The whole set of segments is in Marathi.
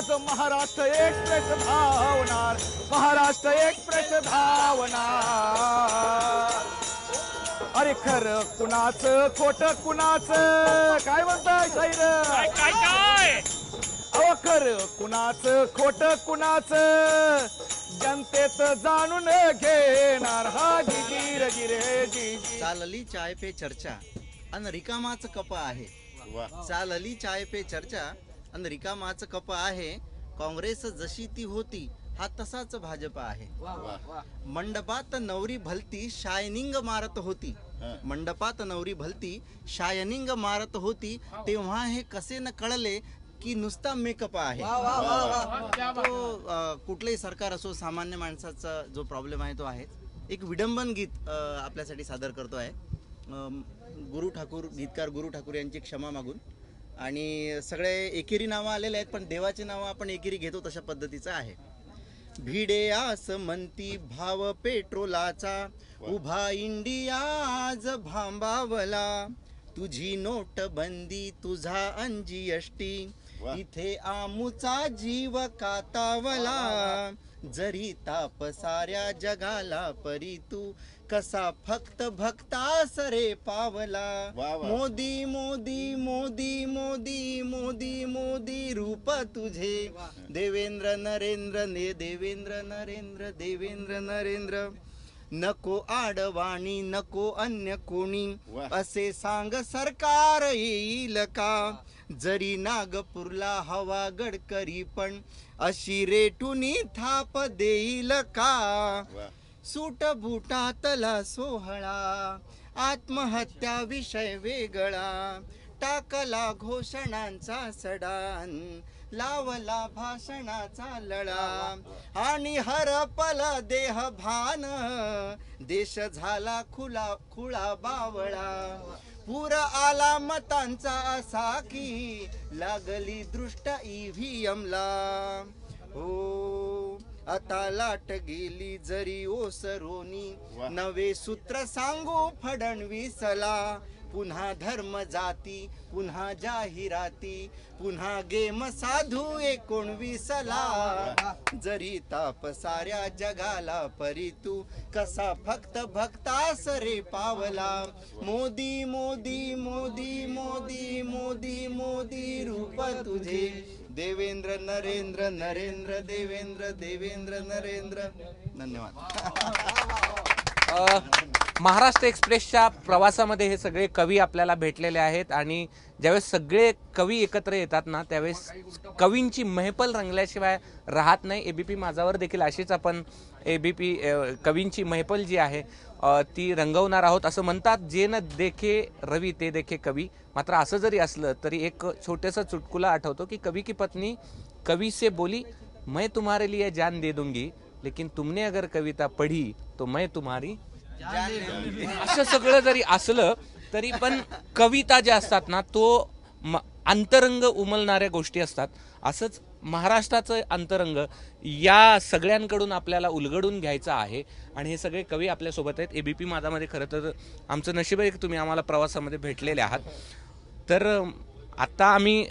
आज महाराष्ट्र एक्सप्रेस धावणार, महाराष्ट्र एक्सप्रेस धावणार. अरे खरं कुणाचं खोट कुणाचं, काय म्हणताय शाहीर? काय काय अहो खरं कुणाचं खोट कुणाचं जनतेत जाणून घेणार. हा गिर गिरे जी चालली चाय पे चर्चा अन रिकामाच कप आहे. चालली चाय पे चर्चा अन रिकामाच कप आहे. काँग्रेस जशी ती होती हा तसाच भाजप आहे. मंडपात नवरी भलती शायनिंग मारत होती, मंडपात नवरी भलती शायनिंग मारत होती. तेव्हा हे कसे न कळले की नुसता मेकअप आहे. तो कुठलंही सरकार असो, सामान्य माणसाचा जो प्रॉब्लेम आहे तो आहे. एक विडंबन गीत आपल्यासाठी सादर करतो आहे. गुरु ठाकूर, गीतकार गुरु ठाकूर यांची क्षमा मागून. आणि सगळे एकेरी नावं आलेले आहेत, पण देवाची नावं आपण एकेरी घेतो तशा पद्धतीचं आहे. भिडे आस म्हणती भाव पेट्रोलाचा, उभा इंडिया आज भांबावला. तुझी नोट बंदी, तुझा अंजीएसटी, इथे आमुचा जीव कातावला. जरी ताप साऱ्या जगाला, परी तू कसा फक्त भक्तास रे पावला. मोदी मोदी मोदी मोदी मोदी मोदी रूप तुझे, देवेंद्र नरेंद्र ने देवेंद्र नरेंद्र देवेंद्र नरेंद्र. नको आडवाणी नको अन्य कोणी, असे सांग सरकार येईल का. जरी नागपूरला हवा गडकरी, पण अशी रेटुनी थाप देईल का. सूट बुटातला सोहळा, आत्महत्या विषय वेगळा. टाकला घोषणांचा सडान, लावला भाषणाचा लळा. आणि हरपला देह भान, देश झाला खुळा बावळा. पूर आला मतांचा असा की, लागली दृष्ट ईव्हीएमला. हो आता लाट गेली जरी ओसरोनी, नवे सूत्र सांगू फडणवीसला. पुन्हा धर्म जाती, पुन्हा जाहिराती, पुन्हा गेम साधू 19ला. जरी ताप साऱ्या जगाला, परी तू कसा फक्त भक्तास रे पावला. मोदी मोदी मोदी मोदी मोदी मोदी रूप तुझे, देवेंद्र नरेंद्र नरेंद्र देवेंद्र देवेंद्र नरेंद्र. धन्यवाद. महाराष्ट्र एक्सप्रेसच्या प्रवासामध्ये हे सगळे कवी आपल्याला भेटलेले आहेत. आणि ज्यावेळेस सगळे कवी एकत्र येतात ना, त्यावेळेस कवींची महफल रंगल्याशिवाय राहत नाही. एबीपी माझावर देखील अशीच आपण एबीपी कवींची महफल जी आहे ती रंगवणार आहोत. असं म्हणतात, जे न देखे रवी ते देखे कवी. मात्र असं जरी असलं तरी एक छोटंसं चुटकुला आठवतो की कवी की पत्नी कवी से बोली, मैं तुम्हारे लिए जान दे दूंगी, लेकिन तुमने अगर कविता पढ़ी तो मैं तुम्हारी. असं सगळं जरी असलं तरी पण कविता ज्या असतात ना, तो अंतरंग उमलणाऱ्या गोष्टी असतात. असंच महाराष्ट्राचं अंतरंग या सगळ्यांकडून आपल्याला उलगडून घ्यायचं आहे. आणि हे सगळे कवी आपल्यासोबत आहेत. एबीपी माझामध्ये खरं तर आमचं नशीब आहे की तुम्ही आम्हाला प्रवासामध्ये भेटलेले आहात. तर आत्ता आम्ही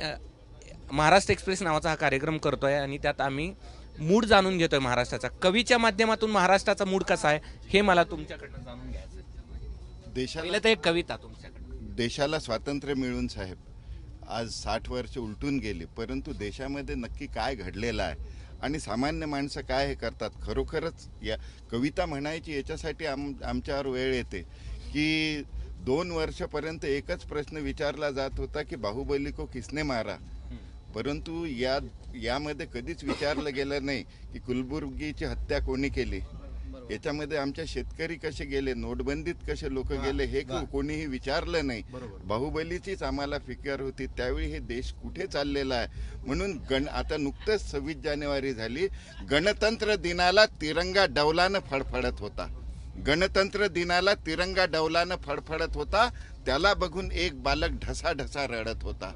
महाराष्ट्र एक्सप्रेस नावाचा हा कार्यक्रम करतोय आणि त्यात आम्ही मूड जाणून घेतोय महाराष्ट्राचा. कवीच्या माध्यमातून महाराष्ट्राचा मूड कसा आहे हे मला तुमच्याकडनं जाणून घ्यायचं. पहिलं तर एक कविता तुमच्याकडनं. देशाला स्वातंत्र्य मिळून साहेब आज 60 वर्ष उलटून गेली, परंतु देशामध्ये नक्की काय घडलेलं आहे आणि सामान्य माणसं काय हे करतात, खरोखरच या कविता म्हणायची याच्यासाठी आमच्यावर वेळ येते की 2 वर्षापर्यंत एकच प्रश्न विचारला जात होता की बाहुबली को किसने मारा. परंतु यामध्ये कधीच विचारलं गेलं नाही की कुलबुर्गीची हत्या कोणी केली. याच्यामध्ये आमच्या शेतकरी कसे गेले, नोटबंदीत कसे लोक गेले हे कोणीही विचारलं नाही. बाहुबलीचीच आम्हाला फिकर होती. त्यावेळी हे देश कुठे चाललेला आहे. म्हणून आता नुकतंच 26 जानेवारी झाली, गणतंत्र दिनाला तिरंगा डौलानं फडफडत होता. गणतंत्र दिनाला तिरंगा डौलानं फडफडत होता. त्याला बघून एक बालक ढसाढसा रडत होता.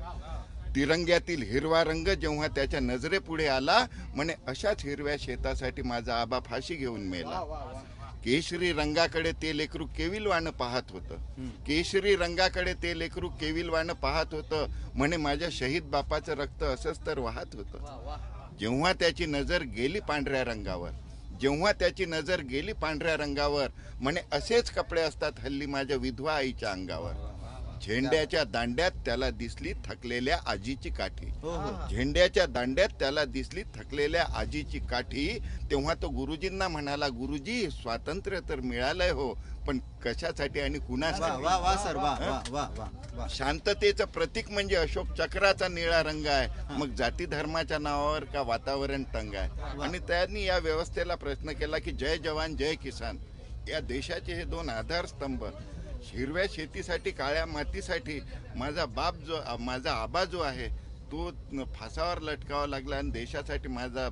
तिरंग्यातील हिरवा रंग जेव्हा त्याच्या नजरेपुढे आला, म्हणे अशाच हिरव्या शेतासाठी माझा आबा फाशी घेऊन मेला. केशरी रंगाकडे ते लेकरू केविलवानं पाहत होतं. केशरी रंगाकडे ते लेकरू केविलवानं पाहत होतं. म्हणे माझ्या शहीद बापाचं रक्त असंच तर वाहत होतं. जेव्हा त्याची नजर गेली पांढऱ्या रंगावर, जेव्हा त्याची नजर गेली पांढऱ्या रंगावर, म्हणे असेच कपडे असतात हल्ली माझ्या विधवा आईच्या अंगावर. झेंड्याच्या दांड्यात त्याला दिसली थकलेल्या आजीची काठी, झेंड्याच्या दांड्यात त्याला दिसली थकलेल्या आजीची काठी. तेव्हा तो गुरुजींना म्हणाला, गुरुजी स्वातंत्र्य तर मिळालंय हो, पण कशासाठी आणि कुणासाठी? शांततेचं प्रतीक म्हणजे अशोक चक्राचा निळा रंग आहे, मग जाती धर्माच्या नावावर का वातावरण तंग आहे? आणि त्यांनी या व्यवस्थेला प्रश्न केला की जय जवान जय किसान या देशाचे हे दोन आधारस्तंभ, हिरव्या शेतीसाठी काळ्या मातीसाठी माझा आबा जो आहे तो फासावर लटकावा लागला, आणि देशासाठी माझा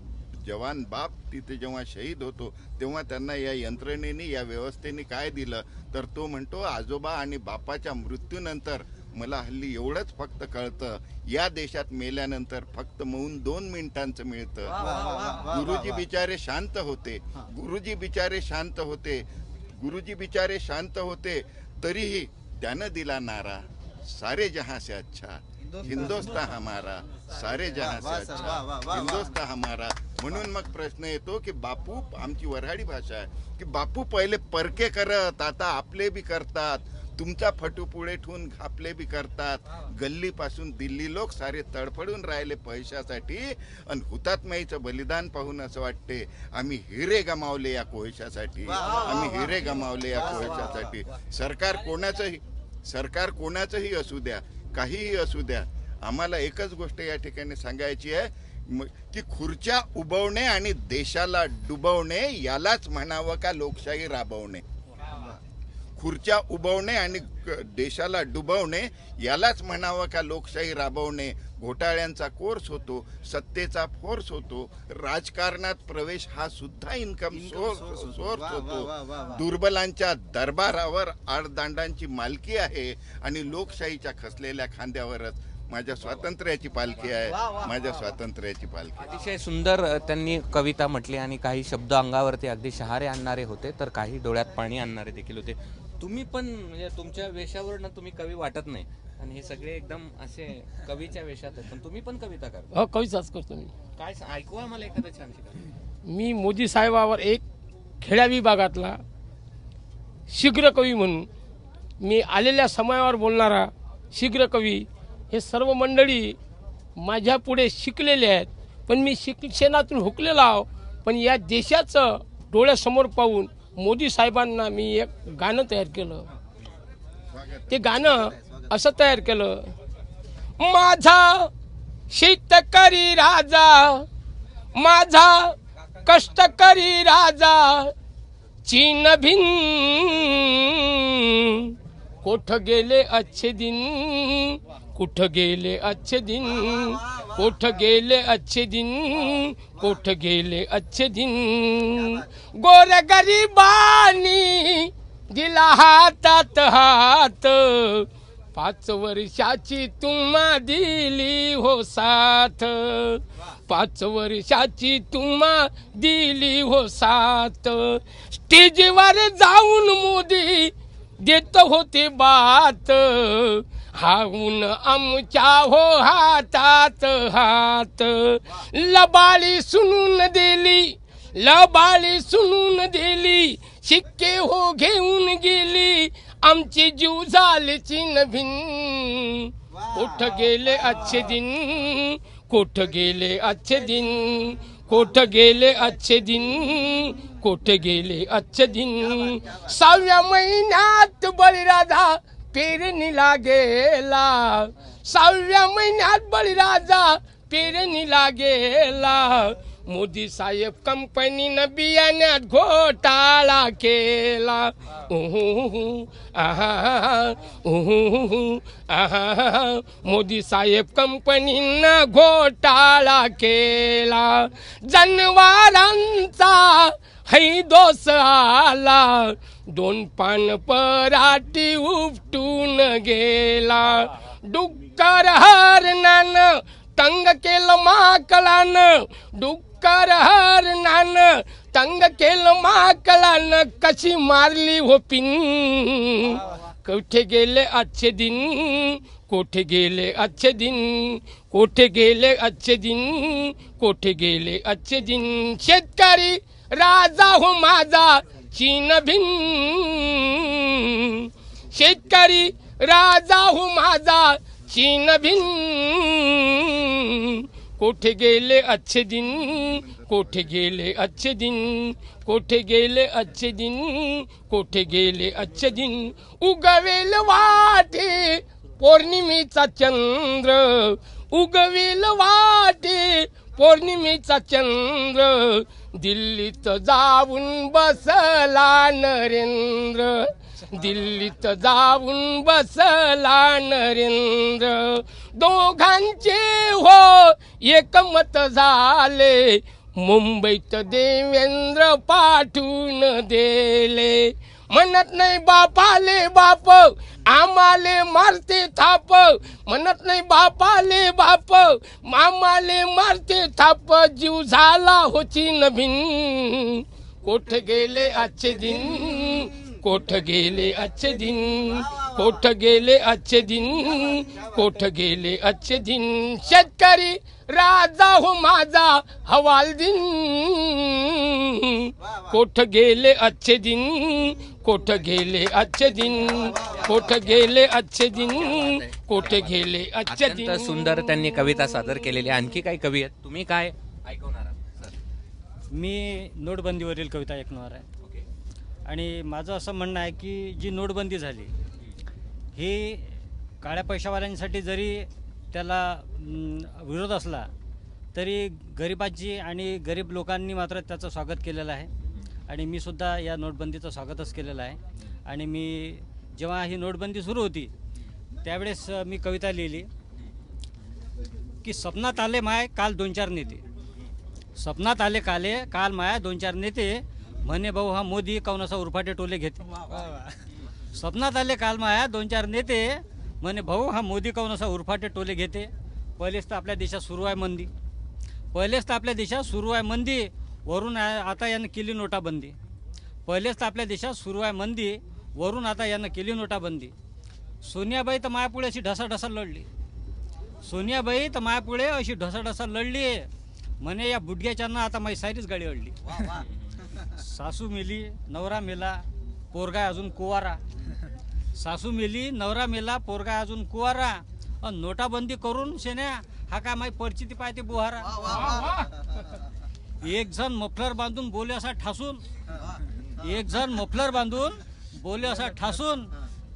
जवान बाप तिथे जेव्हा शहीद होतो तेव्हा त्यांना या यंत्रणेने या व्यवस्थेने काय दिलं, तर तो म्हणतो आजोबा आणि बापाच्या मृत्यूनंतर मला हल्ली एवढंच फक्त कळतं, या देशात मेल्यानंतर फक्त मौन 2 मिनिटांचं मिळतं. गुरुजी बिचारे शांत होते, गुरुजी बिचारे शांत होते, गुरुजी बिचारे शांत होते, तरीही त्यानं दिला नारा, सारे जहां से अच्छा हिंदुस्तान हमारा, सारे जहां से अच्छा हिंदुस्तान हमारा. म्हणून मग प्रश्न येतो की बापू, आमची वऱ्हाडी भाषा आहे की बापू पहिले परके करत, आता आपले बी करतात, तुमचा फटू पुढे ठेवून आपले बी करतात. गल्लीपासून दिल्ली लोक सारे तडफडून राहिले पैशासाठी, आणि हुतात्म्याचं बलिदान पाहून असं वाटते आम्ही हिरे गमावले या कोळशासाठी, आम्ही हिरे गमावले या कोळशासाठी. सरकार कोणाचंही असू द्या, काहीही असू द्या, आम्हाला एकच गोष्ट या ठिकाणी सांगायची आहे की खुर्च्या उभवणे आणि देशाला डुबवणे यालाच म्हणावं का लोकशाही राबवणे? खुर्च्या उभवणे आणि देशाला डुबवणे यालाच म्हणावं का लोकशाही राबवणे? घोटाळ्यांचा कोर्स होतो, सत्तेचा फोर्स होतो, राजकारणात प्रवेश हा सुद्धा इन्कम सोर्स होतो. दुर्बलांच्या दरबारावर आडदांडांची मालकी आहे, आणि लोकशाहीच्या खचलेल्या खांद्यावरच माझ्या स्वातंत्र्याची पालखी आहे, माझ्या स्वातंत्र्याची पालखी. अतिशय सुंदर त्यांनी कविता म्हटली, आणि काही शब्द अंगावरती अगदी शहारे आणणारे होते, तर काही डोळ्यात पाणी आणणारे देखील होते. तुम्ही पण म्हणजे तुमच्या वेशावरनं तुम्ही कवी वाटत नाही, आणि हे सगळे एकदम असे कवीच्या वेशात आहेत, पण तुम्ही पण कविता करता? हो, कविताच करतो मी. काय ऐकवा मला एखादं छानशी कविता. मी मोदी साहेबावर एक खेड्या विभागातला शीघ्र कवी म्हणून, मी आलेल्या समयावर बोलणारा शीघ्र कवी. हे सर्व मंडळी माझ्या पुढे शिकलेले आहेत, पण मी शिक्षणातून हुकलेला आहो. पण या देशाचं डोळ्यासमोर पाहून मोदी साहेबांना मी एक गाणं तयार केलं. ते गाणं असं तयार केलं, माझा शेतकरी राजा, माझा कष्टकरी राजा, चीन भिन कोठ गेले अच्छे दिन, कुठ गेले अच्छे दिन, कोठ गेले अच्छे दिन, कोठ गेले अच्छे दिन. गोर गरिबानी दिला हातात हात, 5 वर्षाची तुम्हा दिली हो साथ, 5 वर्षाची तुम्हा दिली हो साथ. स्टेजवर जाऊन मोदी देत होते बात, हाऊन आमच्या हो हातात हात. लबाळी सुनून दिली, लबाळी सुनून दिली, शिक्के हो घेऊन गेली, आमची जीव झाले चीन भिन. कोठ गेले अच्छे दिन, कोठ गेले अच्छे दिन, कोठ गेले अच्छे दिन, कोठ गेले अच्छे दिन. 6व्या महिन्यात बळीराजा पेरणीला गेला, 6व्या महिन्यात बळीराजा पेरणीला गेला. मोदी साहेब कंपनीनं बियाण्यात घोटाळा केला. मोदी साहेब कंपनीनं घोटाळा केला. जनावरांचा है दोष आला, 2 पान पराठी उपटून गेला. डुक्कर हरणानं तंग केलं माकडानं, डुक्कर हरणानं तंग केलं माकडानं, कशी मारली हो पिन. कोठे गेले अच्छे दिन, कोठे गेले अच्छे दिन, कोठे गेले अच्छे दिन, कोठे गेले अच्छे दिन. शेतकरी राजा हो माझा चीन भिन. शेतकरी राजा हो माझा चीन भिन. कोठे गेले अच्छे दिन. कोठे गेले अच्छे दिन. कोठे गेले अच्छे दिन. कोठे गेले अच्छे दिन. उगवेल वाटे पौर्णिमेचा चंद्र. उगवेल वाटे पौर्णिमेचा चंद्र. दिल्लीत जाऊन बसला नरेंद्र. दिल्लीत जाऊन बसला नरेंद्र. दोघांचे हो एकमत झाले. मुंबईत देवेंद्र पाठवून दिले. म्हणत नाही बापाले बाप आम्हाले मारते थाप. म्हणत नाही बापाले बाप आम्हाले मारते थाप. जीव झाला होची नवीन. कोठ गेले आजचे दिन. कोठ गेले अच्छे दिन. कोठ गेले अच्छे दिन. कोठ गेले अच्छे दिन. शेतकरी राजा हो माझा हवाल दिन. कोठ गेले अच्छे दिन. कोठ गेले अच्छे दिन. कोठ गेले अच्छे दिन. कोठ गेले अच्छे दिन. अत्यंत सुंदर त्यांनी कविता सादर केलेली. आणखी काही कवी आहेत, तुम्ही काय ऐकवणार आहात? मी नोटबंदीवरील कविता ऐकणार आहे. आणि माझं असं म्हणणं आहे की जी नोटबंदी झाली ही काळ्या पैशावाल्यांसाठी जरी त्याला विरोध असला तरी गरिबांची आणि गरीब लोकांनी मात्र त्याचं स्वागत केलेलं आहे. आणि मी सुद्धा या नोटबंदीचं स्वागतच केलेलं आहे. आणि मी जेव्हा ही नोटबंदी सुरू होती त्यावेळेस मी कविता लिहिली की सपनात आले माय काल 2-4 नेते. सपनात आले काल माया 2-4 नेते. म्हणे भाऊ हा मोदी कौनासा उरफाटे टोले घेते. स्वप्नात आले काल माया 2-4 नेते. म्हणे भाऊ हा मोदी कौनासा उरफाटे टोले घेते. पहिलेच तर आपल्या देशात सुरू आहे मंदी. पहिलेच तर आपल्या देशात सुरू आहे मंदी. वरून आता यानं केली नोटाबंदी. पहिलेच तर आपल्या देशात सुरू आहे मंदी. वरून आता यानं केली नोटाबंदी. सोनियाबाई तर मायापुढे अशी ढसाढसा लढली. सोनियाबाई तर मायापुढे अशी ढसाढसा लढली. म्हणे या बुडग्याच्यानं आता माझी सारीच गाडी अडली. सासू मेली नवरा मेला पोरगा अजून कुवारा. सासू मेली नवरा मेला पोरगा अजून कुवारा. अन नोटाबंदी करून शेण्या हा काय माही परिस्थिती पाहते बुहारा. एक जण मफलर बांधून बोले असा ठासून. एक जण मफलर बांधून बोले असा ठासून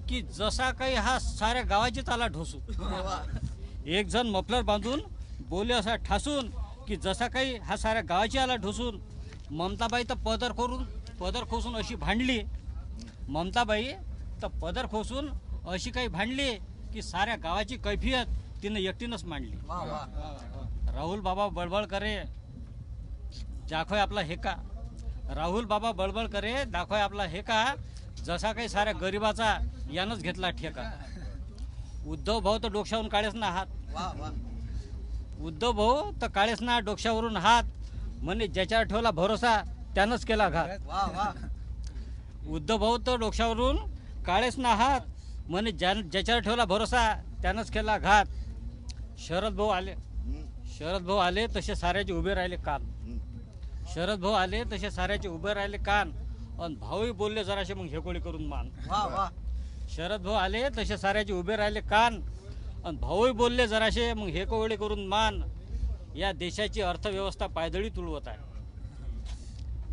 की जसा काही हा साऱ्या गावाची चाला ढोसू. एक जण मफलर बांधून बोले असा ठासून की जसा काही हा साऱ्या गावाची आला ढोसून. ममताबाई तर पदर खोसून अशी भांडली. ममताबाई तर पदर खोसून अशी काही भांडली की साऱ्या गावाची कैफियत तिनं एकटीनंच मांडली. राहुल बाबा बळबळ करे दाखवाय आपला हेका. राहुल बाबा बळबळ करे दाखवाय आपला हेका. जसा काही साऱ्या गरिबाचा यानंच घेतला ठेका. उद्धव भाऊ तर डोक्यावरून काळेच ना हात. उद्धव भाऊ तर काळेच ना डोक्यावरून हात. म्हणे ज्याच्यावर ठेवला भरोसा त्यानंच केला घात. उद्धव भाऊ तर डोक्यावरून काळेच ना हात. म्हणे ज्याच्यावर ठेवला भरोसा त्यानंच केला घात. शरद भाऊ आले तसे साऱ्याचे उभे राहिले कान. शरद भाऊ आले तसे साऱ्याचे उभे राहिले कान. आणि भाऊही बोलले जराशे मग हेकोळी करून मान. शरद भाऊ आले तसे साऱ्याचे उभे राहिले कान. आणि भाऊही बोलले जराशे मग हेकोळी करून मान. या देशाची अर्थव्यवस्था पायदळी तुळवत आहे.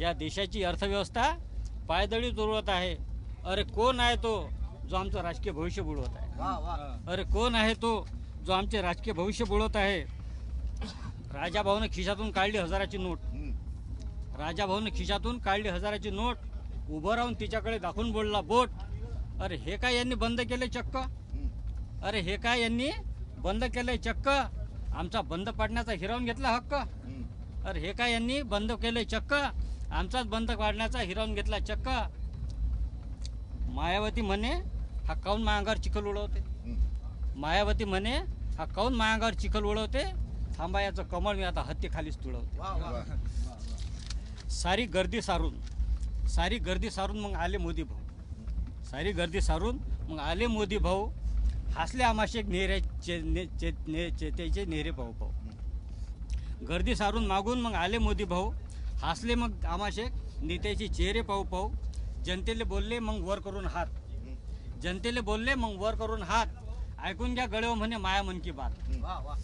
या देशाची अर्थव्यवस्था पायदळी तुळवत आहे. अरे कोण आहे तो जो आमचं राजकीय भविष्य बुडवत आहे. अरे कोण आहे तो जो आमचे राजकीय भविष्य बुडवत आहे. राजाभाऊने खिशातून काढली 1000ची नोट. राजाभाऊने खिशातून काढली 1000ची नोट. उभं राहून तिच्याकडे दाखवून बोलला बोट. अरे हे काय यांनी बंद केले चक्क. अरे हे काय यांनी बंद केलंय चक्क. आमचा बंद पाडण्याचा हिरावून घेतला हक्क. अरे हे काय यांनी बंद केलंय चक्क. आमचाच बंद पाडण्याचा हिरावून घेतला चक्क. मायावती म्हणे हा काऊन मायांगावर चिखल उडवते. मायावती म्हणे हा काऊन मायांगावर चिखल उडवते. थांबा याचं कमळ मी आता हत्ती खालीच तुळवते. सारी गर्दी सारून मग आले मोदी भाऊ. सारी गर्दी सारून मग आले मोदी भाऊ. हसले आमाशे नेहऱ्याचे नेहरे भाऊ भाऊ. गर्दी सारून मागून मग आले मोदी भाऊ, हसले मग आमाशे, नेत्याचे चेहरे पाहू पाहू, जनतेला बोलले मग वर करून हात, जनतेला बोलले मग वर करून हात, ऐकून घ्या गळे हो म्हणे माया मन की बात.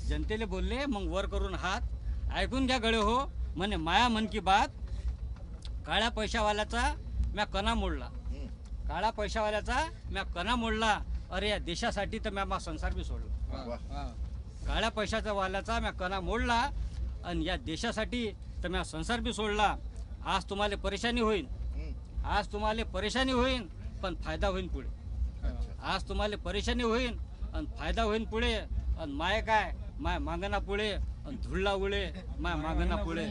जनतेला बोलले मग वर करून हात, ऐकून घ्या गळे हो म्हणे माया मन की बात. काळ्या पैशावाल्याचा म्या कणा मोडला, काळ्या पैशावाल्याचा म्या कणा मोडला, अरे या देशासाठी तर म्या संसार बी सोडला. काळ्या पैशाचा वाल्याचा म्या कणा मोडला आणि या देशासाठी तर म्या संसार बी सोडला. आज तुम्हाला परेशानी होईल, आज तुम्हाला परेशानी होईल, पण फायदा होईल पुढे. आज तुम्हाला परेशानी होईल आणि फायदा होईल पुढे. आणि माय काय माय मागणा पुढे आणि धुळला उळे माय मागणा पुढे.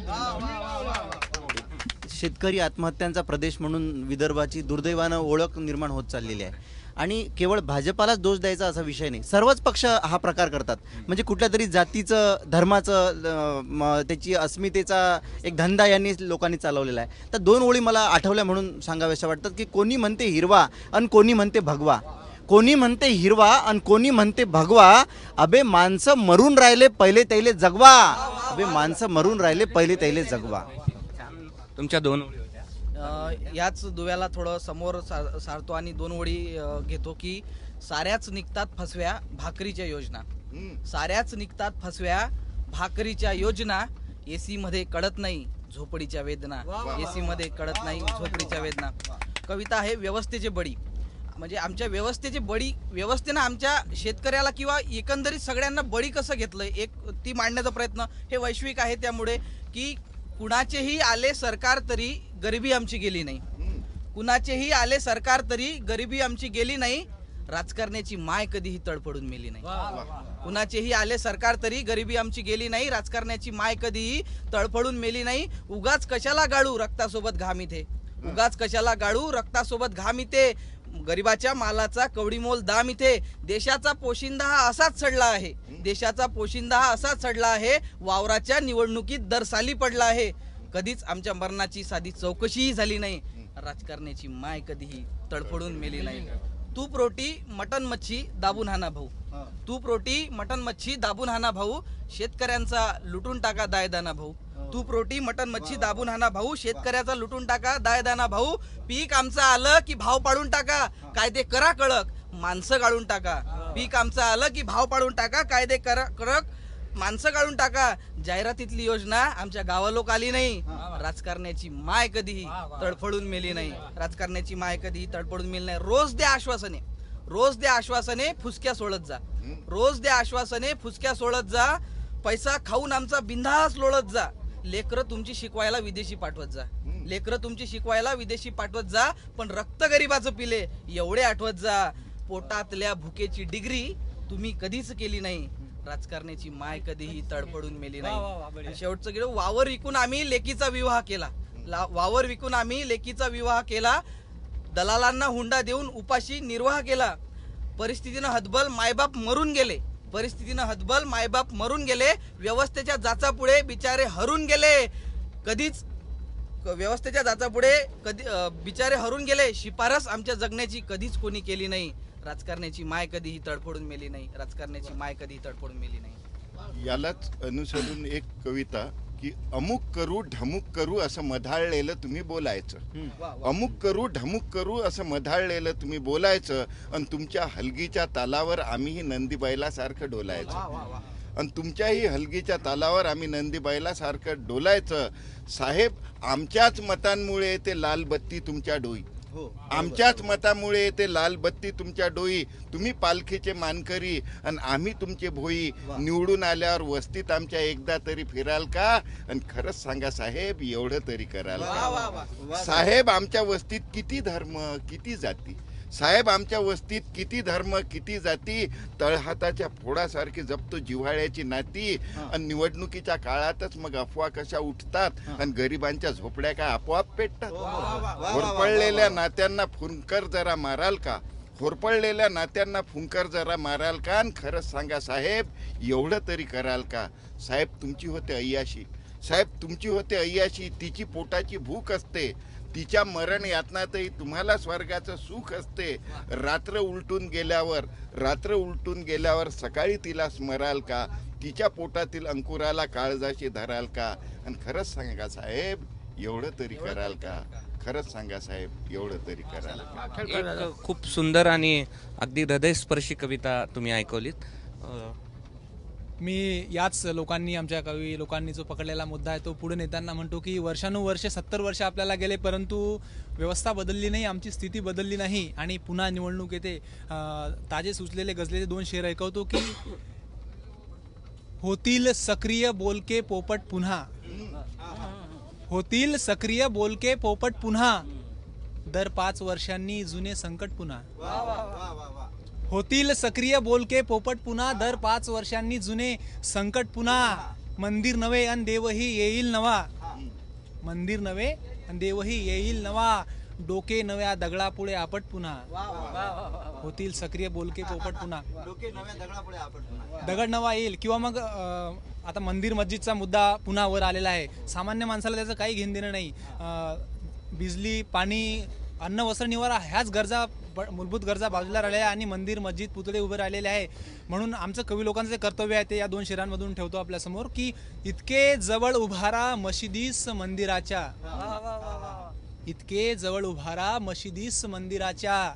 शेतकरी आत्महत्यांचा प्रदेश म्हणून विदर्भाची दुर्दैवानं ओळख निर्माण होत चाललेली आहे. आणि केवळ भाजपालाच दोष द्यायचा असा विषय नाही, सर्वच पक्ष हा प्रकार करतात. म्हणजे कुठल्या तरी जातीचं धर्माचं त्याची अस्मितेचा एक धंदा यांनी लोकांनी चालवलेला आहे. तर 2 ओळी मला आठवल्या म्हणून सांगाव्याशा वाटतात की कोणी म्हणते हिरवा आणि कोणी म्हणते भगवा, कोणी म्हणते हिरवा आणि कोणी म्हणते भगवा. अबे माणसं मरून राहिले पहिले त्याले जगवा, अबे माणसं मरून राहिले पहिले त्याले जगवा. तुमच्या 2 याच दुव्याला थोडं समोर सारतो आणि 2 ओळी घेतो की साऱ्याच निघतात फसव्या भाकरीच्या योजना, साऱ्याच निघतात फसव्या भाकरीच्या योजना. एसी मध्ये कळत नाही झोपडीच्या वेदना, एसी मध्ये कळत नाही झोपडीच्या वेदना. कविता आहे व्यवस्थेचे बळी, म्हणजे आमच्या व्यवस्थेचे बळी, व्यवस्थेनं आमच्या शेतकऱ्याला किंवा एकंदरीत सगळ्यांना बळी कसं घेतलंय एक ती मांडण्याचा प्रयत्न हे वैश्विक आहे. त्यामुळे की कुणाचेही आले सरकार तरी गरिबी आमची गेली नाही, कुणाचेही आले सरकार तरी गरिबी आमची गेली नाही. राजकारण्याची माय कधीही तडफडून मेली नाही. कुणाचेही आले सरकार तरी गरिबी आमची गेली नाही, राजकारण्याची माय कधीही तडफडून मेली नाही. उगाच कशाला गाळू रक्तासोबत घाम इथे, उगाच कशाला गाळू रक्तासोबत घाम इथे. गरिबाच्या मालाचा कवडीमोल दाम इथे. देशाचा पोशिंदा हा असाच चढला आहे, देशाचा पोशिंदा हा असाच चढला आहे. वावराच्या निवडणुकीत दर साली पडला आहे. कधीच आमच्या मरणाची साधी चौकशीही झाली नाही. राजकारण्याची माय कधीही तडफडून मेली नाही. तूप रोटी मटन मच्छी दाबून हाना भाऊ, तूप रोटी मटन मच्छी दाबून हाना भाऊ. शेतकऱ्यांचा लुटून टाका दायदाना भाऊ, तूप रोटी मटन मच्छी दाबून हाना भाऊ. शेतकऱ्याचा लुटून टाका दायदाना भाऊ. पीक आमचं आलं की भाव पाडून टाका, कायदे करा कडक, माणसं गाळून टाका. पीक आमचं आलं की भाव पाडून टाका, कायदे करा कडक, माणसं गाळून टाका. जाहिरातीतली योजना आमच्या गावालोक आली नाही. राजकारण्याची माय कधीही तडफडून मेली नाही, राजकारण्याची माय कधीही तडफडून मेली नाही. रोज द्या आश्वासने, रोज द्या आश्वासने, फुसक्या सोडत जा, रोज द्या आश्वासने, फुसक्या सोडत जा. पैसा खाऊन आमचा बिंदास लोळत जा. लेकरं तुमची शिकवायला विदेशी पाठवत जा, लेकरं तुमची शिकवायला विदेशी पाठवत जा. पण रक्त गरीबाचं पिले एवढे आठवत जा. पोटातल्या भुकेची डिग्री तुम्ही कधीच केली नाही. राजकारण्याची माय कधीही तडफडून मेली नाही. शेवटचं गेलो वावर विकून आम्ही लेकीचा विवाह केला, वावर विकून आम्ही लेकीचा विवाह केला. दलालांना हुंडा देऊन उपाशी निर्वाह केला. परिस्थितीनं हतबल मायबाप मरून गेले, परिस्थितीनं हतबल मायबाप मरून गेले. व्यवस्थेच्या जाचापुढे बिचारे हरून गेले. कधीच व्यवस्थेच्या जाचापुढे कधी बिचारे हरून गेले. शिफारस आमच्या जगण्याची कधीच कोणी केली नाही. राजकारण्याची माय कधीही तडफडून मेली नाही, राजकारण्याची माय कधीही तडफडून मेली नाही. यालाच अनुसरून एक कविता की अमुक करू ढमुक करू असं मधाळलेलं तुम्ही बोलायचं, अमुक करू ढमुक करू असं मधाळलेलं तुम्ही बोलायचं. आणि तुमच्या हलगीच्या तालावर आम्हीही नंदीबाईलासारखं डोलायचं, आणि तुमच्याही हलगीच्या तालावर आम्ही नंदीबाईलासारखं डोलायचं. साहेब आमच्याच मतांमुळे ते लाल बत्ती तुमच्या डोई, आमच्याच मतामुळे ते लाल बत्ती तुमच्या डोई. तुम्ही पालखीचे मानकरी आणि आम्ही तुमचे भोई. निवडून आल्यावर वस्तीत आमच्या एकदा तरी फिराल का? आणि खरंच सांगा साहेब एवढं तरी कराल का? साहेब आमच्या वस्तीत किती धर्म किती जाती, साहेब आमच्या वस्तीत किती धर्म किती जाती. तळहाताच्या फोडासारखी जपतो जिव्हाळ्याची नाती. आणि निवडणुकीच्या काळातच मग अफवा कशा उठतात आणि गरिबांच्या झोपड्या काय आपोआप पेटतात. होरपळलेल्या नात्यांना फुंकर जरा माराल का, होरपळलेल्या नात्यांना फुंकर जरा माराल का? आणि खरंच सांगा साहेब एवढं तरी कराल का? साहेब तुमची होते अय्याशी, साहेब तुमची होते अय्याशी. तिची पोटाची भूक असते, तिच्या मरण यातनातही तुम्हाला स्वर्गाचं सुख असते. रात्र उलटून गेल्यावर सकाळी तिला स्मराल का? तिच्या पोटातील अंकुराला काळजाशी धराल का? आणि खरंच सांगा साहेब, एवढं तरी कराल का? खरंच सांगा साहेब, एवढं तरी कराल का? एक खूप सुंदर आणि अगदी हृदयस्पर्शी कविता तुम्ही ऐकवलीत. मी याच लोकांनी, आमच्या कवी लोकांनी जो पकडलेला मुद्दा आहे तो पुढे नेताना म्हणतो की वर्षानुवर्षे 70 वर्ष आपल्याला गेले, परंतु व्यवस्था बदलली नाही, आमची स्थिती बदलली नाही. आणि पुन्हा निवडणूक येते. ताजे सुचलेले गजलेचे 2 शेर ऐकवतो की होतील सक्रिय बोलके पोपट पुन्हा, होतील सक्रिय बोलके पोपट पुन्हा, दर 5 वर्षांनी जुने संकट पुन्हा. होतील सक्रिय बोलके पोपट पुन्हा, दर 5 वर्षांनी जुने संकट पुन्हा. मंदिर नवे अन देवही येईल नवा, मंदिर नवे अन देवही येईल नवा, डोके नव्या दगडापुढे आपट पुन्हा. होतील सक्रिय बोलके पोपट पुन्हा, दगड नवा येईल. किंवा मग आता मंदिर मस्जिदचा मुद्दा पुन्हा वर आलेला आहे. सामान्य माणसाला त्याचं काही घेणं देणं नाही. बिजली, पाणी, अन्न, वस्त्र, निवारा ह्याच गरजा, मूलभूत गरजा बाजूला राहिल्या आणि मंदिर मस्जिद पुतळे उभे राहिलेले आहे. म्हणून आमचं कवी लोकांचं जे कर्तव्य आहे ते या 2 शेरांमधून ठेवतो आपल्या समोर की इतके जवळ उभारा मशिदीस मंदिराच्या, इतके जवळ उभारा मशिदीस मंदिराच्या,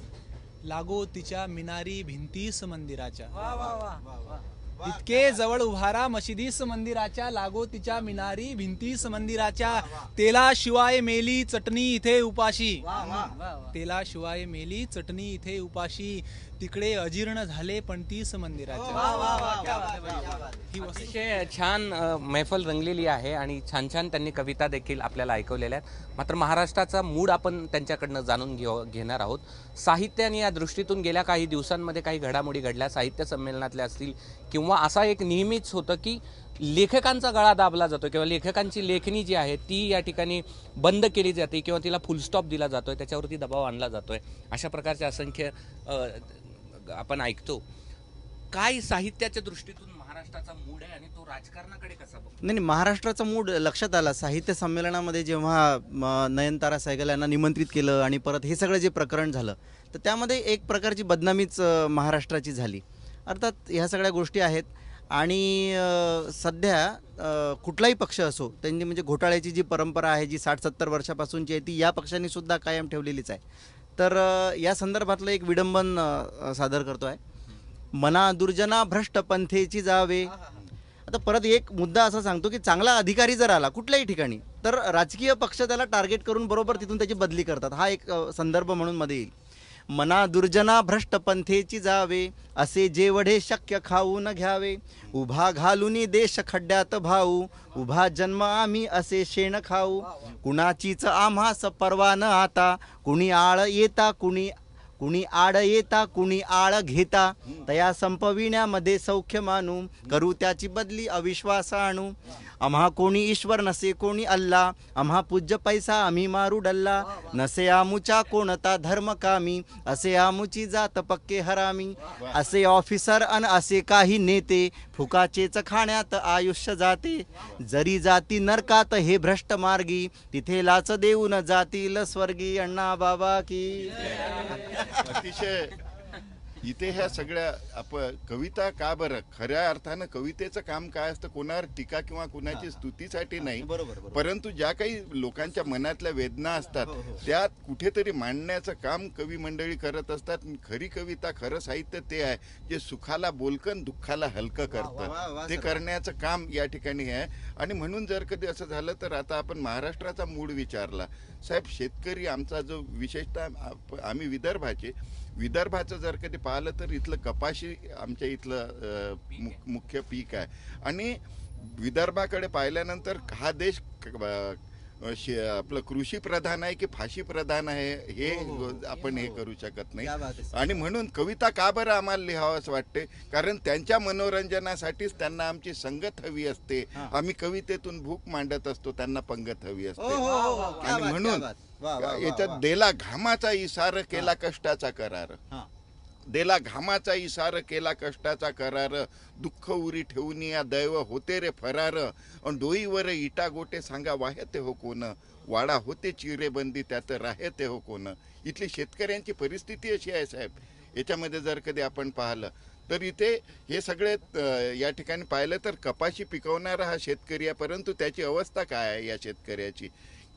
लागो तिच्या मिनारी भिंतीस मंदिराच्या. इतके जवळ उभारा मशिदीस मंदिराच्या, लागो तिच्या मिनारी भिंतीस मंदिराच्या, तेला शिवाय मेली चटणी इथे उपाशी, तेला शिवाय मेली चटणी इथे उपाशी, तिकडे अजीर्ण झाले पण 30 मंदिराच्या. ही अतिशय छान मैफल रंगलेली आहे आणि छान छान त्यांनी कविता देखील आपल्याला ऐकवलेल्या आहेत. मात्र महाराष्ट्राचा मूड आपण त्यांच्याकडनं जाणून घेणार आहोत. साहित्याने या दृष्टीतून गेल्या काही दिवसांमध्ये काही घडामोडी घडल्या, साहित्य संमेलनातल्या असतील किंवा असा एक नेहमीच होतं की लेखकांचा गळा दाबला जातो किंवा लेखकांची लेखणी जी आहे ती या ठिकाणी बंद केली जाते किंवा तिला फुलस्टॉप दिला जातोय, त्याच्यावरती दबाव आणला जातोय. अशा प्रकारचे असंख्य आपण ऐकतो. काय साहित्याच्या दृष्टीतून महाराष्ट्राचा मूड आहे आणि तो राजकारणाकडे कसा बघतो? नाही, महाराष्ट्राचा मूड लक्षात आला साहित्य संमेलनामध्ये जेव्हा नयनतारा सहगल यांना निमंत्रित केलं आणि परत हे सगळं जे प्रकरण झालं तर त्यामध्ये एक प्रकारची बदनामीच महाराष्ट्राची झाली. अर्थात ह्या सगळ्या गोष्टी आहेत आणि सध्या कुठलाही पक्ष असो त्यांनी म्हणजे घोटाळ्याची जी परंपरा आहे जी 60-70 वर्षापासूनची आहे ती या पक्षांनी सुद्धा कायम ठेवलेलीच आहे. तर या संदर्भातलं एक विडंबन सादर करतो आहे. मना दुर्जना भ्रष्ट पंथेची जावे. आता परत एक मुद्दा असा सांगतो की चांगला अधिकारी जर आला कुठल्याही ठिकाणी तर राजकीय पक्ष त्याला टार्गेट करून बरोबर तिथून त्याची बदली करतात. हा एक संदर्भ म्हणून मध्ये येईल. मना दुर्जना भ्रष्ट पंथेची जावे, असे जेवढे शक्य खाऊ न घ्यावे, उभा घालुनी देश खड्ड्यात भाऊ, उभा जन्म आम्ही असे शेण खाऊ, कुणाचीच आम्हास परवा न आता, कुणी आळ येता कुणी आड येता कुणी आळ घेता, तया संपविण्यामध्ये सौख्य मानू, करू त्याची बदली अविश्वास आणू, आम्हा कोणी ईश्वर नसे कोणी अल्ला, आम्हा पूज्य पैसा आम्ही मारू डल्ला, नसे आमुचा कोणता धर्म कामी, असे आमुची जात पक्के हरामी, असे ऑफिसर अन असे काही नेते, फुकाचेच खाण्यात आयुष्य जाते, जरी जाती नरकात हे भ्रष्ट मार्गी, तिथे लाच देऊन जातील स्वर्गी. अण्णा बाबा की. अतिशय इथे ह्या सगळ्या आपण कविता का बरं, खऱ्या अर्थानं कवितेचं काम काय असतं, कोणावर टीका किंवा कोणाची स्तुतीसाठी नाही, परंतु ज्या काही लोकांच्या मनातल्या वेदना असतात त्यात कुठेतरी मांडण्याचं काम कवी मंडळी करत असतात. खरी कविता, खरं साहित्य ते आहे जे सुखाला बोलकन दुःखाला हलकं करतं, ते करण्याचं काम या ठिकाणी आहे. आणि म्हणून जर कधी असं झालं तर आता आपण महाराष्ट्राचा मूड विचारला साहेब, शेतकरी आमचा जो विशेषतः आम्ही विदर्भाचं जर कधी पाहिलं तर इथलं कपाशी आमच्या इथलं मुख्य पीक आहे. आणि विदर्भाकडे पाहिल्यानंतर हा देश आपलं कृषी प्रधान आहे की फाशी प्रधान आहे हे आपण हे करू शकत नाही. आणि म्हणून कविता का बरं आम्हाला लिहावं असं वाटते, कारण त्यांच्या मनोरंजनासाठीच त्यांना आमची संगत हवी असते. आम्ही कवितेतून भूक मांडत असतो, त्यांना पंगत हवी असते. आणि म्हणून याच्यात देला घामाचा इसार, केला कष्टाचा करार. देला घामाचा इसार केला कष्टाचा करार दुःख उरी ठेवून या दैव होते रे फरार अन डोईवर इटा गोटे सांगा वाहते हो कोण वाडा होते चिरेबंदी त्यात राहते हो कोण. इथली शेतकऱ्यांची परिस्थिती अशी आहे साहेब. याच्यामध्ये जर कधी आपण पाहिलं तर इथे हे सगळे या ठिकाणी पाहिलं तर कपाशी पिकवणारा हा शेतकरी आहे, परंतु त्याची अवस्था काय आहे या शेतकऱ्याची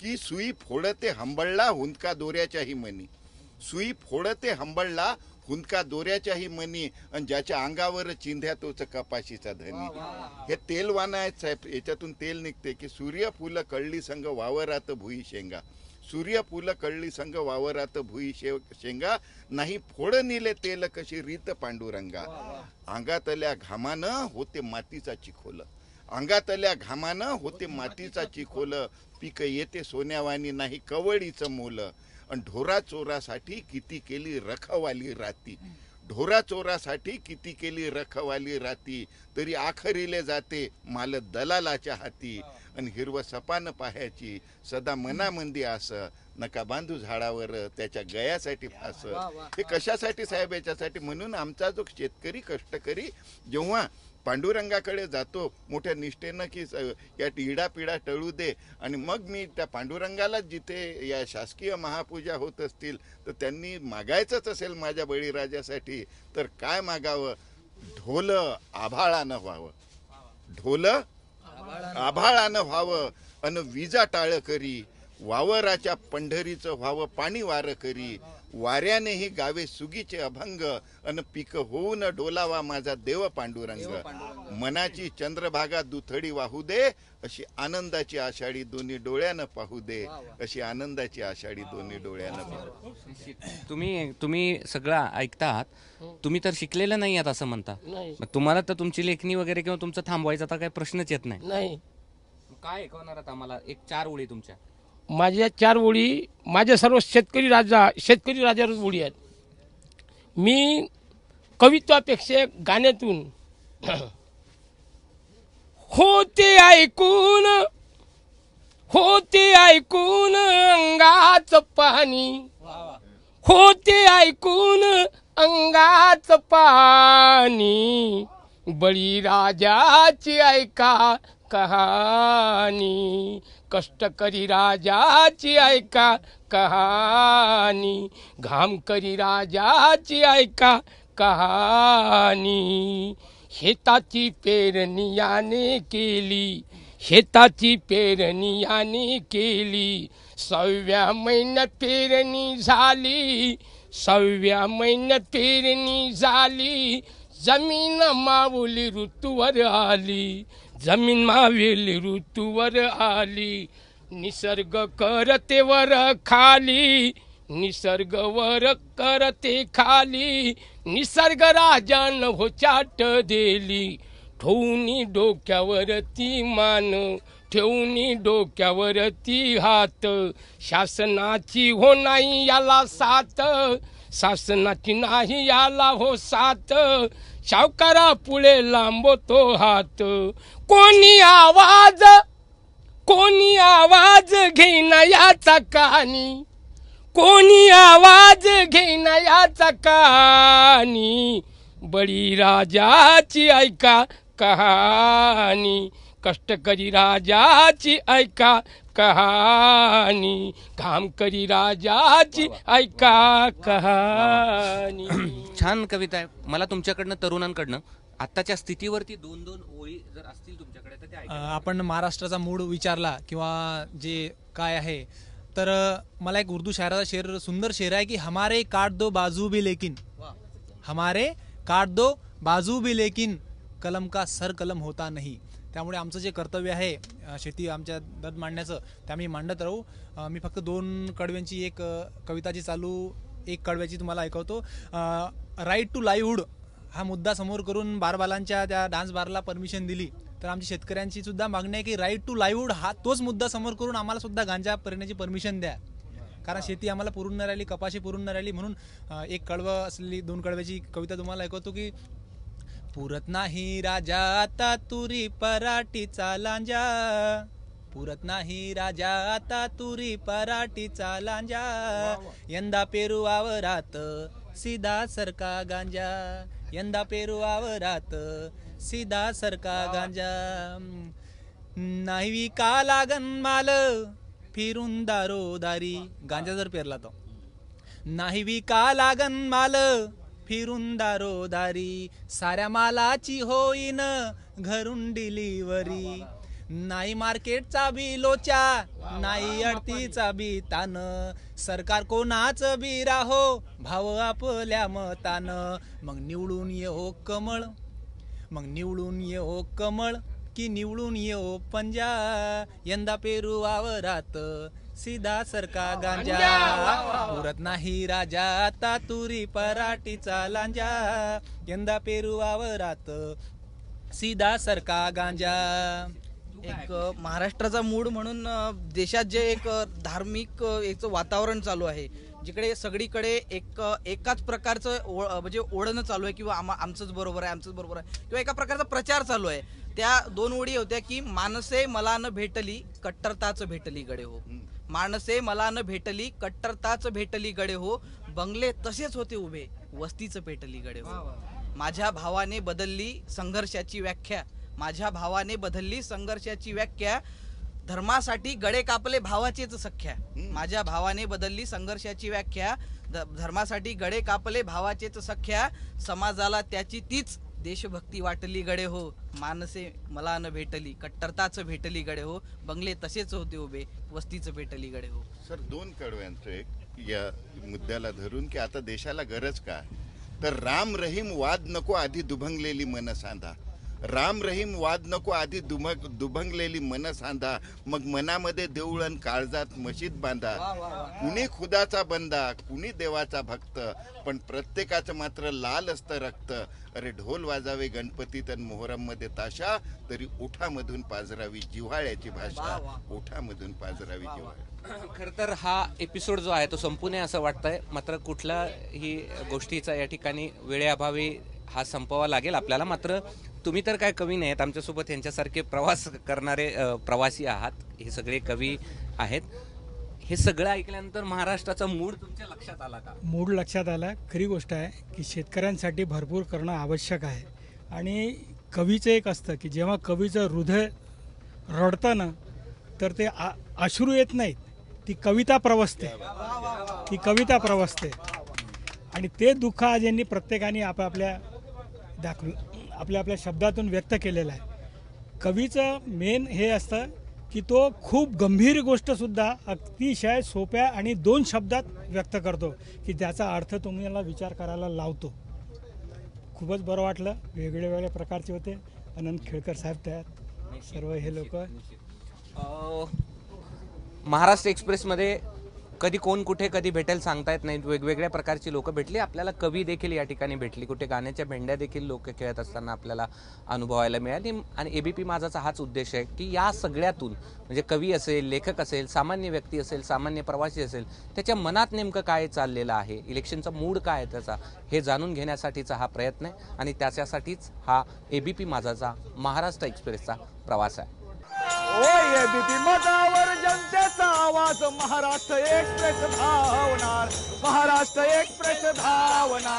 की सुई फोडते हंबळला हुंदका दोऱ्याच्याही मनी. सुई फोडते हंबळला हुंदका दोऱ्याच्याही मनी आणि ज्याच्या अंगावर चिंध्या तोच कपाशीचा धनी. हे तेलवाना आहेत साहेब. याच्यातून तेल निघते की सूर्यफुलं कळली संग वावरात भुई शेंगा. सूर्यफुलं कळली संग वावरात भुई शेंगा नाही फोड निले तेल कशी रीत पांडुरंगा. अंगातल्या घामानं होते मातीचा चिखोल. अंगातल्या घामानं होते मातीचा चिखोल. पीक येते सोन्यावानी नाही कवडीचं मोल. आणि ढोरा चोरासाठी किती केली रखवाली राती. ढोरा चोरासाठी किती केली रखवाली राती तरी आखरीले जाते माल दलालाच्या हाती. आणि हिरवं सपान पाहायची सदा मनामंदी आस नका बांधू झाडावर त्याच्या गयासाठी फास. हे कशासाठी साहेब? याच्यासाठी. म्हणून आमचा जो शेतकरी कष्टकरी जेव्हा पांडुरंगाकडे जातो मोठ्या निष्ठेनं की या इडापिडा टळू दे आणि मग मी त्या पांडुरंगाला जिथे या शासकीय महापूजा होत असतील तर त्यांनी मागायचंच असेल माझ्या बळीराजासाठी तर काय मागावं? ढोल आभाळानं व्हावं. ढोल आभाळानं व्हावं अन विजा टाळ करी. वावराच्या पंढरीचं व्हावं पाणी वार करी. वाऱ्यानेही गावे सुगीचे अभंग अन पीक होऊन डोलावा माझा देव पांडुरंग. मनाची चंद्रभागा दुथडी वाहू दे अशी आनंदाची आषाढी दोन्ही डोळ्यानं पाहू दे. अशी आनंदाची आषाढी दोन्ही डोळ्यानं पाहू. तुम्ही सगळं ऐकतात, तुम्ही तर शिकलेलं नाही आहात असं म्हणता. मग तुम्हाला तर तुमची लेखणी वगैरे किंवा तुमचं थांबवायचा तर काही प्रश्नच येत नाही. काय ऐकवणार आहात आम्हाला? एक 4 ओळी तुमच्या. माझ्या 4 ओळी माझ्या सर्व शेतकरी राजावर ओळी आहेत. मी कवित्वापेक्षा गाण्यातून होते ऐकून अंगाचं पाणी. होते ऐकून अंगाचं पाणी बळीराजाची ऐका कहाणी. कष्टकरी राजाची ऐका कहाणी. घामकरी राजाची ऐका कहाणी. शेताची पेरणी याने केली. शेताची पेरणी याने केली. 6व्या महिन्यात पेरणी झाली. 6व्या महिन्यात पेरणी झाली. जमीन मावली ऋतूवर आली. जमीन मावेली ऋतूवर आली. निसर्ग करते वर खाली. निसर्ग वर करते खाली. निसर्ग राजान हो चाट दिली. ठेवूनी डोक्यावरती मान. ठेवूनी डोक्यावरती हात. शासनाची हो नाही याला साथ. शासनाची नाही याला हो साथ. सावकारा पुढे लांबतो हात. कोणी आवाज घेईना याचा कहाणी. कोणी आवाज घेईना याचा कहाणी. बळीराजाची ऐका कहाणी. कष्टकरी राजाची ऐका कहाणी. घामकरी राजाची ऐका कहाणी. छान कविता आहे. मला तुमच्याकडनं तरुणांकडनं आत्ताच्या स्थितीवरती 2-2 ओळी जर असतील तुमच्याकडे तर ते आपण महाराष्ट्राचा मूड विचारला किंवा जे काय आहे तर मला एक उर्दू शायराचा शेर सुंदर शेर आहे की हमारे काट दो बाजू भी लेकिन. हमारे काट दो बाजू भी लेकिन कलम का सर कलम होता नहीं. त्यामुळे आमचं जे कर्तव्य आहे शेती आमच्या दर्द मांडण्याचं ते आम्ही मांडत राहू. मी फक्त 2 कडव्यांची एक कविता जी चालू 1 कडव्याची तुम्हाला ऐकवतो. राईट टू लाईव्हहुड हा मुद्दा समोर करून बारबालांच्या त्या डान्स बारला परमिशन दिली तर आमच्या शेतकऱ्यांची सुद्धा मागणी आहे की राईट टू लाईव्हहुड हा तोच मुद्दा समोर करून आम्हाला सुद्धा गांजा पेरण्याची परमिशन द्या. कारण शेती आम्हाला पुरून न राहिली, कपाशी पुरून न राहिली. म्हणून 1 कडवं असलेली 2 कडव्याची कविता तुम्हाला ऐकवतो की पुरत नाही राजा आता तुरी पराठीचा लांजा. पुरत नाही राजा आता तुरी पराठीचा लांजा, यंदा पेरू वावरात सीधा सरका गांजा, यंदा पेरू वावरात सीधा सरका गांजा, नाही विका लागन माल फिरून दारोदारी, गांजा जर पेरला तो नाही विका लागन माल फिरून दारोदारी, साऱ्या मालाची होईन घरून डिलिव्हरी, नाही मार्केटचा बी लोचा नाही अडतीचा बी तान, सरकार कोणाचं बी राहो भाव आपल्या मतान, मग निवडून येऊ कमळ, मग निवडून येऊ कमळ की निवडून येऊ पंजा, यंदा पेरू वावरात सीधा सरका गांजा, पुरत नाही राजा आता तुरी पराठीचा लांजा, यंदा पेरू वावरात सीधा सरका गांजा. एक महाराष्ट्राचा मूड म्हणून देशात जे एक धार्मिक याचं वातावरण चालू आहे, जिकडे सगळीकडे एकाच प्रकारचं म्हणजे ओढणं चालू आहे किंवा आमचंच बरोबर आहे, आमचंच बरोबर आहे, किंवा एका प्रकारचा प्रचार चालू आहे. त्या दोन ओळी होत्या की मानसे मला न भेटली कट्टरताच भेटली गडे हो, मानसे मला न भेटली कट्टरताच भेटली गडे हो, बंगले तसेच होते उभे वस्तीच पेटली गडे हो, माझ्या भावाने बदलली संघर्षाची व्याख्या, माझ्या भावाने बदलली संघर्षाची व्याख्या, धर्मासाठी गडे कापले भावाचेच सख्या, माझ्या भावाने बदलली संघर्षाची व्याख्या, धर्मासाठी गडे कापले भावाचेच सख्या, समाजाला त्याची तीच देशभक्ती वाटली गडे हो, मानसे मला न भेटली कट्टरताच भेटली गडे हो, बंगले तसेच होते उभे वस्तीच पेटली गडे हो. सर, दोन कडव्यांचं एक या मुद्द्याला धरून की आता देशाला गरज काय, तर राम रहीम वाद नको आधी दुभंगलेली मन सांधा, राम रहीम वाद नको आधी दुभंगलेली मन सांधा, मग मनामध्ये देऊळण काळजात मशीद बांधा, कुणी खुदाचा बंदा कुणी देवाचा भक्त, पण प्रत्येकाचं मात्र लाल असतं रक्त, अरे ढोल वाजावे गणपतीत आणि मोहरम मध्ये ताशा, तरी ओठामधून पाजरावी जिव्हाळ्याची भाषा, ओठामधून पाजरावी जिव्हाळ्या. खर तर हा एपिसोड जो आहे तो संपू नये असं वाटतंय, मात्र कुठल्याही गोष्टीचा या ठिकाणी वेळेअभावी हा संपवावा लागेल आपल्याला. मात्र तुम्ही तर काय कवी नाहीत, आमच्यासोबत यांच्यासारखे प्रवास करणारे प्रवासी आहात, हे सगळे कवी आहेत. हे सगळं ऐकल्यानंतर महाराष्ट्राचा मूड तुमच्या लक्षात आला का? मूड लक्षात आला. खरी गोष्ट आहे की शेतकऱ्यांसाठी भरपूर करणं आवश्यक आहे, आणि कवीचं एक असतं की जेव्हा कवीचं हृदय रडतं ना तर ते अश्रू येत नाहीत, ती कविता प्रवसते, ती कविता प्रवसते. आणि ते दुःख आज यांनी प्रत्येकाने आपल्या आपल्या शब्दातून व्यक्त केलेलं आहे. कवीचं मेन हे असतं की तो खूप गंभीर गोष्टसुद्धा अतिशय सोप्या आणि 2 शब्दात व्यक्त करतो की त्याचा अर्थ तुम्हाला विचार करायला लावतो. खूपच बरं वाटलं. वेगळे वेगळे प्रकारचे होते. अनंत खेळकर साहेब त्यात सर्व हे लोक. महाराष्ट्र एक्सप्रेसमध्ये कधी कोण कुठे कधी भेटेल सांगता येत नाही. वेगवेगळ्या प्रकारची लोक भेटली आपल्याला. कवी देखील या ठिकाणी भेटली. कुठे गाण्याच्या भेंड्या देखील लोक खेळत असताना आपल्याला अनुभवायला मिळाली. आणि एबीपी माझाचा हाच उद्देश आहे की या सगळ्यातून म्हणजे कवी असेल, लेखक असेल, सामान्य व्यक्ती असेल, सामान्य प्रवासी असेल, त्याच्या मनात नेमकं काय चाललेलं आहे, इलेक्शनचा मूड काय आहे त्याचा, हे जाणून घेण्यासाठीचा हा प्रयत्न आहे. आणि त्याच्यासाठीच हा एबीपी माझाचा महाराष्ट्र एक्सप्रेसचा प्रवास आहे. एबीपी माझावर जनतेचा आवाज. महाराष्ट्र एक्सप्रेस धावणार, महाराष्ट्र एक्सप्रेस धावणार.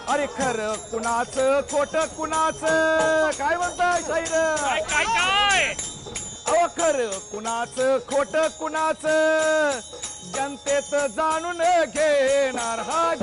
अरे खरं कुणाचं खोटं कुणाचं, काय म्हणताय शाहीर? काय अहो खरं कुणाचं खोटं कुणाचं जनतेत जाणून घेणार. हा